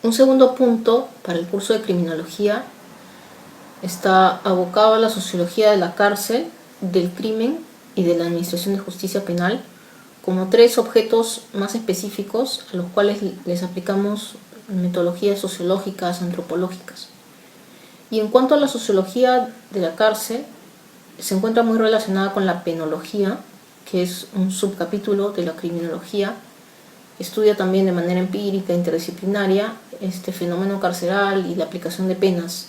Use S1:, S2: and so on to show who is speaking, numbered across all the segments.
S1: Un segundo punto para el curso de criminología está abocado a la sociología de la cárcel, del crimen y de la administración de justicia penal, como tres objetos más específicos a los cuales les aplicamos metodologías sociológicas, antropológicas. Y en cuanto a la sociología de la cárcel, se encuentra muy relacionada con la penología, que es un subcapítulo de la criminología. Estudia también de manera empírica, interdisciplinaria, este fenómeno carceral y la aplicación de penas.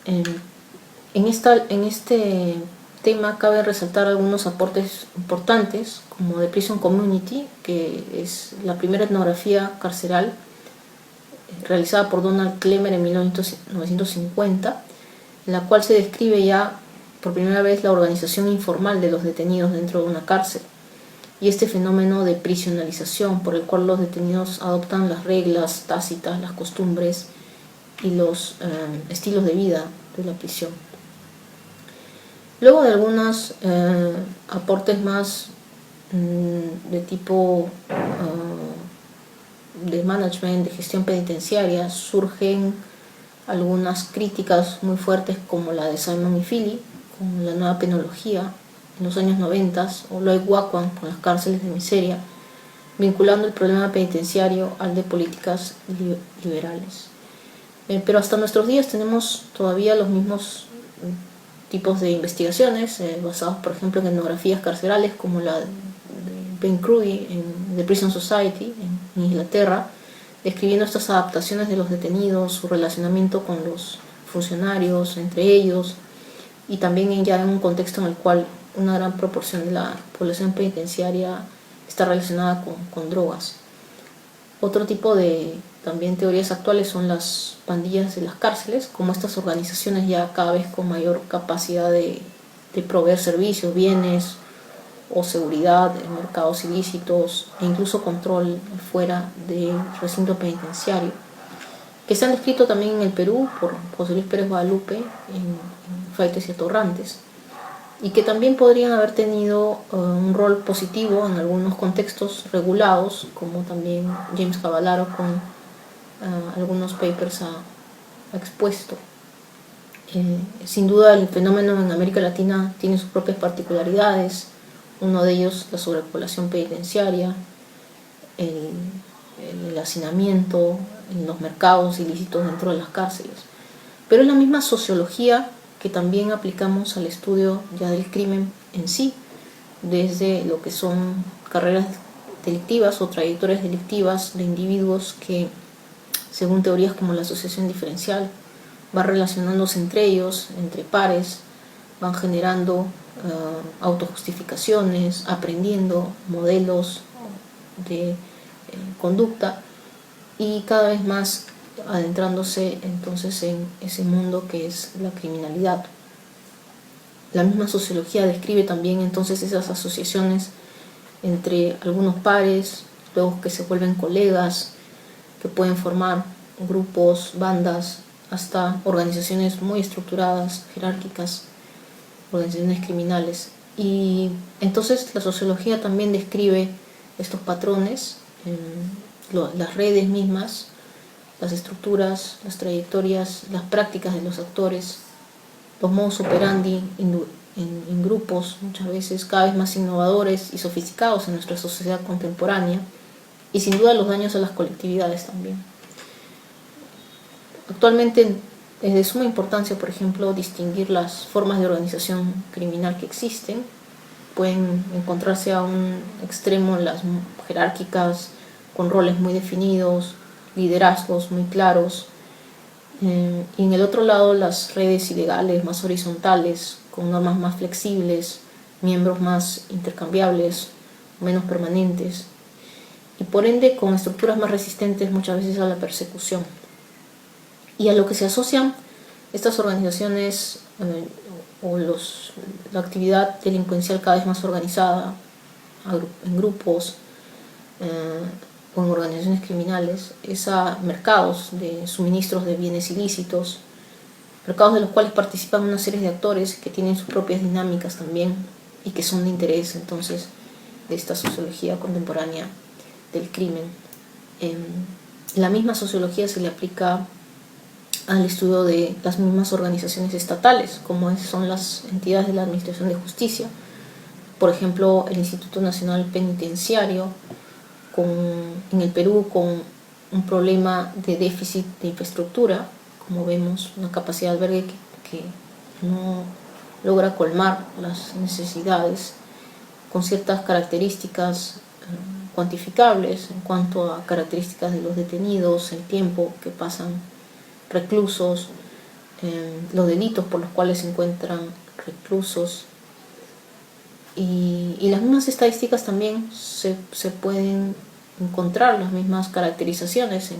S1: En este tema cabe resaltar algunos aportes importantes, como The Prison Community, que es la primera etnografía carceral realizada por Donald Clemmer en 1950, en la cual se describe ya por primera vez la organización informal de los detenidos dentro de una cárcel y este fenómeno de prisionalización por el cual los detenidos adoptan las reglas tácitas, las costumbres y los estilos de vida de la prisión. Luego de algunos aportes más de tipo de management, de gestión penitenciaria, surgen algunas críticas muy fuertes como la de Simon y Philly con la nueva penología en los años 90, o Lloyd Wackwam con las cárceles de miseria, vinculando el problema penitenciario al de políticas liberales. Pero hasta nuestros días tenemos todavía los mismos tipos de investigaciones basados, por ejemplo, en etnografías carcerales como la de Ben Crowley en The Prison Society en Inglaterra, describiendo estas adaptaciones de los detenidos, su relacionamiento con los funcionarios, entre ellos, y también ya en un contexto en el cual una gran proporción de la población penitenciaria está relacionada con drogas. Otro tipo de también teorías actuales son las pandillas de las cárceles, como estas organizaciones ya cada vez con mayor capacidad de proveer servicios, bienes o seguridad en mercados ilícitos e incluso control fuera del recinto penitenciario, que se han descrito también en el Perú por José Luis Pérez Guadalupe en Fraites y Atorrantes, y que también podrían haber tenido un rol positivo en algunos contextos regulados, como también James Cavallaro con algunos papers ha expuesto. Sin duda el fenómeno en América Latina tiene sus propias particularidades, uno de ellos la sobrepoblación penitenciaria, el hacinamiento, los mercados ilícitos dentro de las cárceles. Pero es la misma sociología que también aplicamos al estudio ya del crimen en sí, desde lo que son carreras delictivas o trayectorias delictivas de individuos que, según teorías como la asociación diferencial, van relacionándose entre ellos, entre pares, van generando autojustificaciones, aprendiendo modelos de conducta y cada vez más adentrándose entonces en ese mundo que es la criminalidad. La misma sociología describe también entonces esas asociaciones entre algunos pares, luego que se vuelven colegas, que pueden formar grupos, bandas, hasta organizaciones muy estructuradas, jerárquicas, organizaciones criminales. Y entonces la sociología también describe estos patrones, las redes mismas, las estructuras, las trayectorias, las prácticas de los actores, los modus operandi en grupos, muchas veces cada vez más innovadores y sofisticados en nuestra sociedad contemporánea, y sin duda los daños a las colectividades también. Actualmente es de suma importancia, por ejemplo, distinguir las formas de organización criminal que existen. Pueden encontrarse a un extremo las jerárquicas, con roles muy definidos, liderazgos muy claros, y en el otro lado las redes ilegales más horizontales, con normas más flexibles, miembros más intercambiables, menos permanentes, y por ende con estructuras más resistentes muchas veces a la persecución. Y a lo que se asocian estas organizaciones o la actividad delincuencial cada vez más organizada en grupos o en organizaciones criminales, es a mercados de suministros de bienes ilícitos, mercados de los cuales participan una serie de actores que tienen sus propias dinámicas también y que son de interés entonces de esta sociología contemporánea del crimen. la misma sociología se le aplica al estudio de las mismas organizaciones estatales, como son las entidades de la Administración de Justicia. Por ejemplo, el Instituto Nacional Penitenciario, en el Perú, con un problema de déficit de infraestructura, como vemos, una capacidad de albergue que no logra colmar las necesidades, con ciertas características cuantificables en cuanto a características de los detenidos, el tiempo que pasan reclusos, los delitos por los cuales se encuentran reclusos, y las mismas estadísticas también se pueden encontrar las mismas caracterizaciones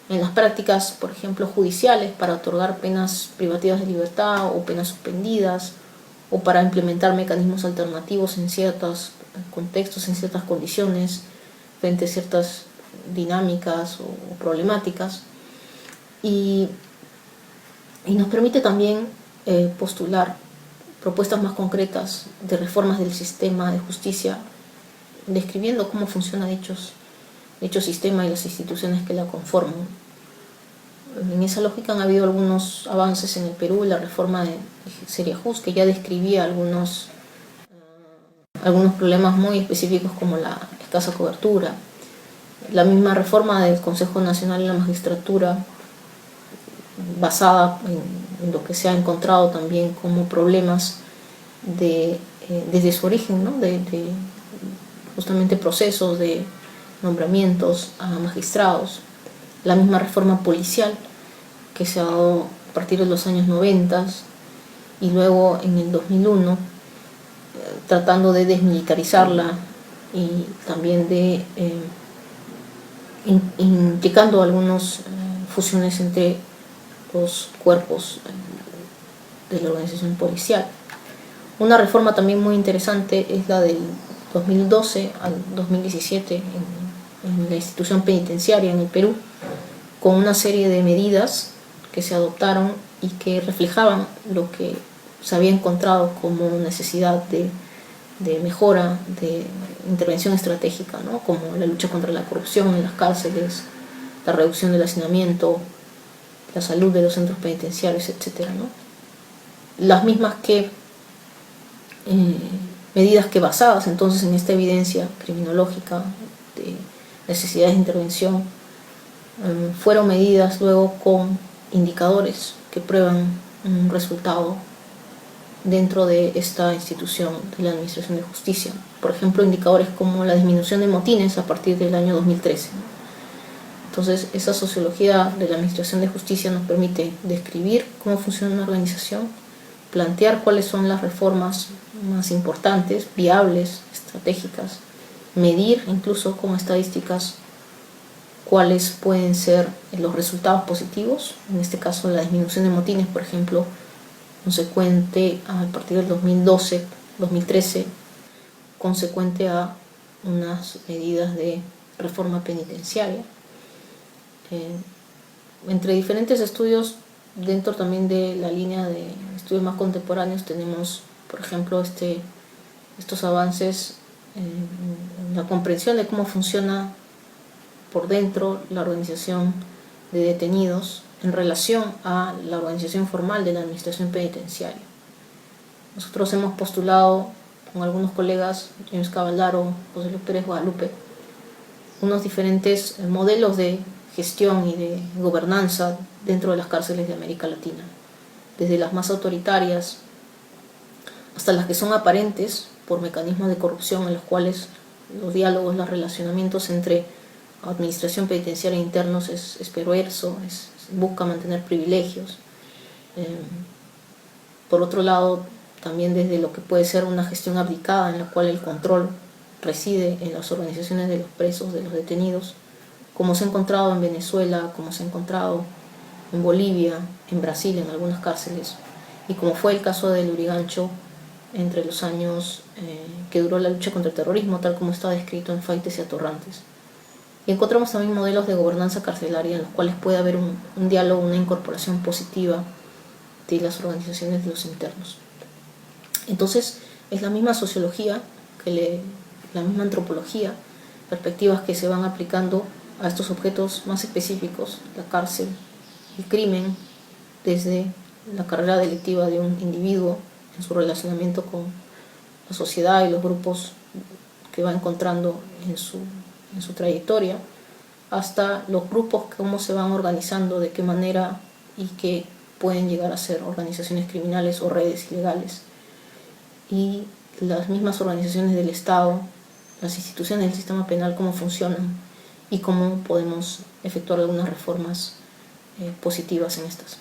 S1: en las prácticas, por ejemplo, judiciales para otorgar penas privativas de libertad o penas suspendidas, o para implementar mecanismos alternativos en ciertos contextos, en ciertas condiciones, frente a ciertas dinámicas o problemáticas. Y nos permite también postular propuestas más concretas de reformas del sistema de justicia, describiendo cómo funciona dicho sistema y las instituciones que la conforman. En esa lógica han habido algunos avances en el Perú, la reforma de Seriajust, que ya describía algunos problemas muy específicos como la escasa cobertura, la misma reforma del Consejo Nacional de la Magistratura, basada en lo que se ha encontrado también como problemas desde su origen, ¿no? de justamente procesos de nombramientos a magistrados, la misma reforma policial que se ha dado a partir de los años 90 y luego en el 2001, tratando de desmilitarizarla y también de implicando algunas fusiones entre los cuerpos de la organización policial. Una reforma también muy interesante es la del 2012 al 2017 en la institución penitenciaria en el Perú, con una serie de medidas que se adoptaron y que reflejaban lo que se había encontrado como necesidad de mejora, de intervención estratégica, ¿no? Como la lucha contra la corrupción en las cárceles, la reducción del hacinamiento, la salud de los centros penitenciarios, etc., ¿no? Las mismas medidas que, basadas entonces en esta evidencia criminológica de necesidades de intervención, fueron medidas luego con indicadores que prueban un resultado dentro de esta institución de la Administración de Justicia. Por ejemplo, indicadores como la disminución de motines a partir del año 2013. Entonces, esa sociología de la Administración de Justicia nos permite describir cómo funciona una organización, plantear cuáles son las reformas más importantes, viables, estratégicas, medir incluso con estadísticas cuáles pueden ser los resultados positivos, en este caso la disminución de motines, por ejemplo, consecuente a partir del 2012-2013, consecuente a unas medidas de reforma penitenciaria. Entre diferentes estudios, dentro también de la línea de estudios más contemporáneos, tenemos, por ejemplo, estos avances en la comprensión de cómo funciona por dentro la organización de detenidos en relación a la organización formal de la administración penitenciaria. Nosotros hemos postulado con algunos colegas, James Cavallaro, José Luis Pérez Guadalupe, unos diferentes modelos de gestión y de gobernanza dentro de las cárceles de América Latina, desde las más autoritarias hasta las que son aparentes por mecanismos de corrupción en los cuales los diálogos, los relacionamientos entre administración penitenciaria e internos es perverso, busca mantener privilegios. Por otro lado, también desde lo que puede ser una gestión abdicada en la cual el control reside en las organizaciones de los presos, de los detenidos, como se ha encontrado en Venezuela, como se ha encontrado en Bolivia, en Brasil, en algunas cárceles, y como fue el caso del Lurigancho entre los años que duró la lucha contra el terrorismo, tal como está descrito en Faites y Atorrantes. Y encontramos también modelos de gobernanza carcelaria en los cuales puede haber un diálogo, una incorporación positiva de las organizaciones de los internos. Entonces, es la misma sociología, la misma antropología, perspectivas que se van aplicando a estos objetos más específicos, la cárcel, el crimen, desde la carrera delictiva de un individuo en su relacionamiento con la sociedad y los grupos que va encontrando en su trayectoria, hasta los grupos, cómo se van organizando, de qué manera y qué pueden llegar a ser organizaciones criminales o redes ilegales. Y las mismas organizaciones del Estado, las instituciones del sistema penal, cómo funcionan y cómo podemos efectuar algunas reformas positivas en estas.